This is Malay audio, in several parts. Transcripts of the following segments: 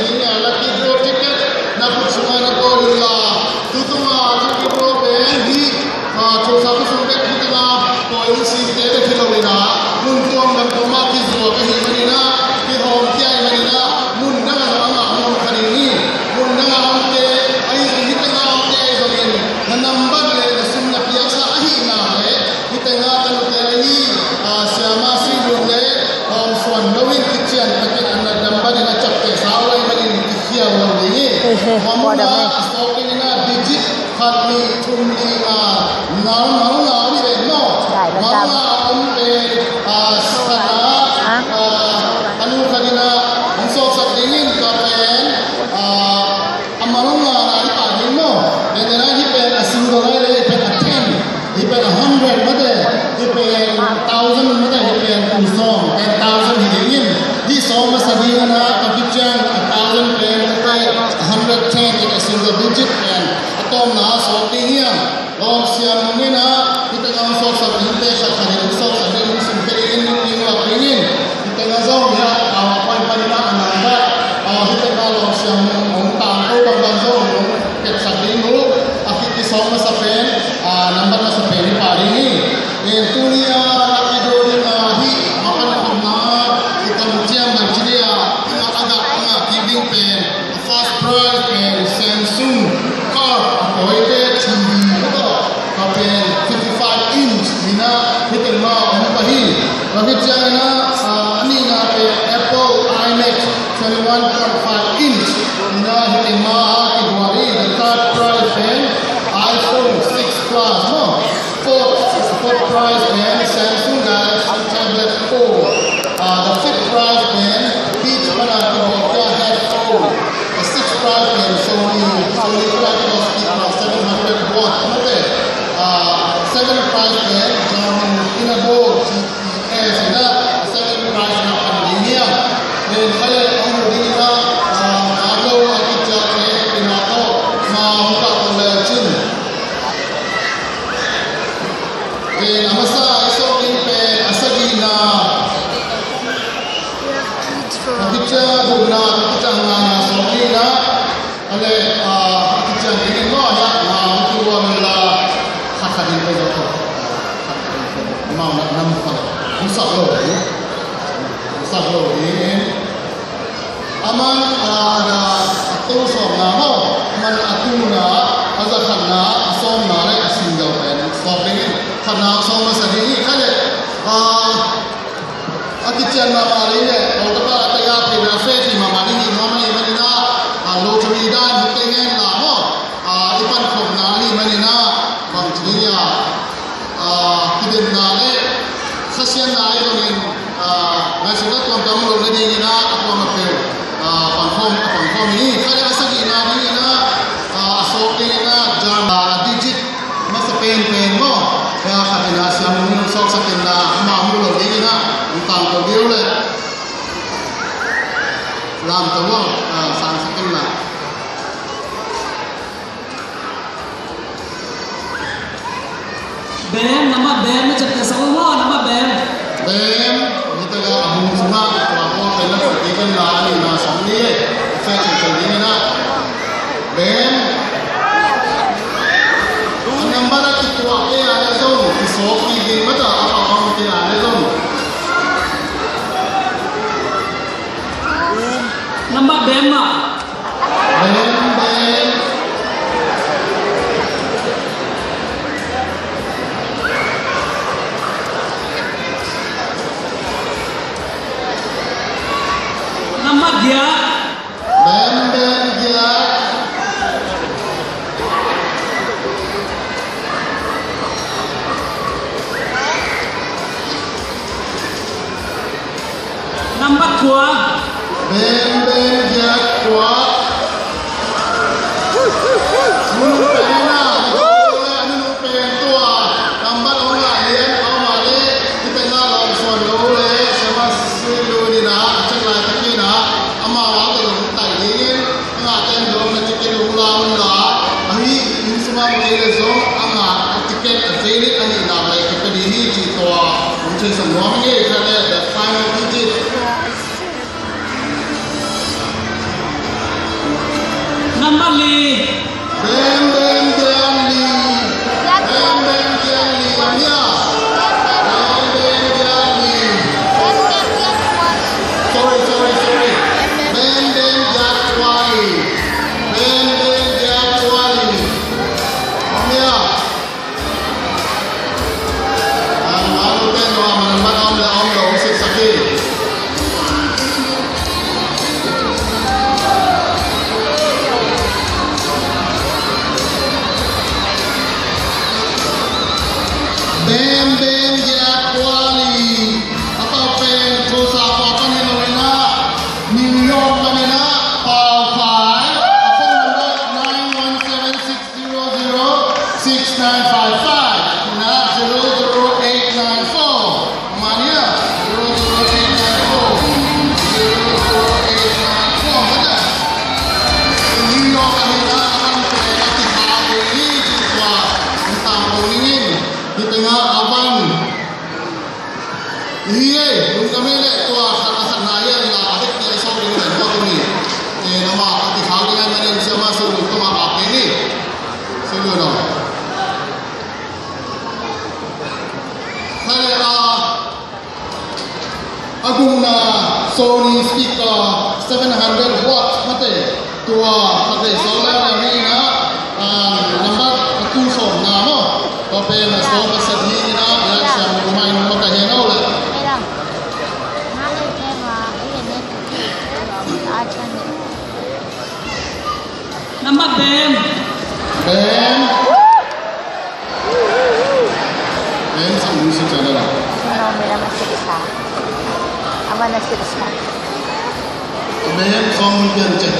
sini lucky draw ticket na pusungan ko nila tutuma lucky draw hi chosa ko sumpet kita poin si tete khilawina mun tuang dan tuma ki zo ka hi manina ki hom kiai manina mun na anga hom kharini mun na amte ai hitanga amte ai zogen na number le na sumna piasa ahi na le hitanga tanu te ai syama si le hom swan lowin kitchen paket anna number na chapte sawai mani kiya wali mamuna stoking na digit khatni thumni naw naw ni re no mamuna umpe sana anu khadina unso sakdingin ka pen amalunga na ipa no then na hi pen a single re pen a 10 hi pen a 100 mate hi pen 1000 mate hi pen tu song 10000 hi dingin hi song ma sadina na kapichang 1000 pen 110 in a single digit and atom na so tingian long siam ngina kita ngam so sa hinte sa khanin so sa din sim perin ni wa pinin kita ngazo ya awan panina ananda kita ngalo siam ong tang ko bang bang zo ket sa din ru akiti so ma sa pen number na sa pen pari ni en tunia idori na hi makan na kita mutiam dan jiria aga giving pen first prize pen Samsung car appointed TV pen 55 inch nina hitin ma pahi bahit jana ani na pe Apple iMac 21.5 inch nina hitin ma ki buari the third prize pen iPhone 6 Plus no fourth prize pen Samsung Galaxy Tablet 4 the fifth prize pen Beats Mana Nokia headphone the sixth prize pen Sony Platinum speaker 700 watt seventh prize pen German Inabo GPS na seventh prize na pandemia then kaya ang dinila agaw akitya ke pinato mahuka ko lejin then amasa iso din pe asagi na akitya bugna akitya nga soki na ale akitya din mo ya na tuwa nila kakadin ko dito mau nak nampak musak lo ni aman ada atu som na ho aman atu na azakhan na som na le single pen shopping khana som ma sadi khale akichan ma mari ne auta ta ya pe na se ti ma mari ni no ma ni mani na lo chumi dan hutingen la ho ipan khom na ni mani na bang chiya kidin na le khasian na ai dongin nasibat kam kam lo na ding na ako ma pe pangkhom ni khale asagi na ni na asok na jama digit mas pen mo ya khabina siam ni sok sakin na ma mu lo ding na tang ko dio le lam to lo sang sakin na bem nama bem na chapte sa mo nama bem kita ga abu sunga ko pela tigan la ni na samni e fa chali na bem number ki to ake ane so ki so ki din mata apa kaum ke ane so nama bem ma bem nama dia dia nama tua dia kuat Li. Bem Bem Gian Li. Bem Bem Gian Li. Amia. Bem Bem Gian Li. Sorry. Bem Bem Gian Wali. Bem Bem Gian Wali. Amia. Malu kan orang menambah om lo sakit. Bem Bem Gian Wali. Apa pen kosa apa ni Novena? New York Novena. Pau Pai. Phone number 917-600-6955. Na 00894. Mania 00894. 00894. Mana? New York Novena akan berada di hari ini juga tentang pengingin di tengah awan. Iya, kami lihat tua sana naya dengan adik dari sok ini dan kau ini. Nama arti hal dengan mana yang siapa suruh itu apa ini? Suruh dong. Saya aku na Sony speaker 700 watt mate tua pakai solar ini na nampak aku sok nama. Tapi na sok sedih ni na yang siapa rumah ini maka henau lah. Number Bem. Bem sama musik ada lah. No, mira, masih bisa. Aman masih bisa. Bem song biar cek.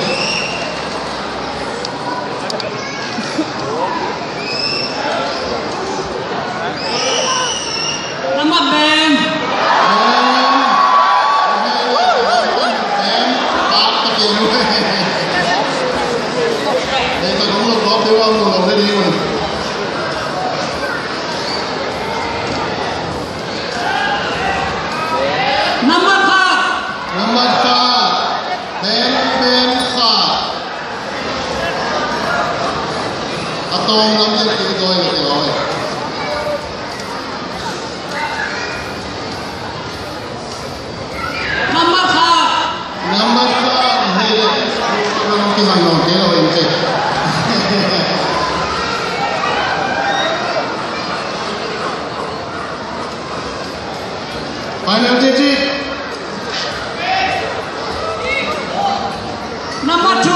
Number Bem. Bem tak pakai ni. Kita kamu lo drop dewa lo lo ready ni. Number 4. Number 4. Bem Bem Kha. Atau namanya kita doa ni doa. Number 4. Number 4. Hey, kalau kita nak kena ini cek. Final digit. Number 2.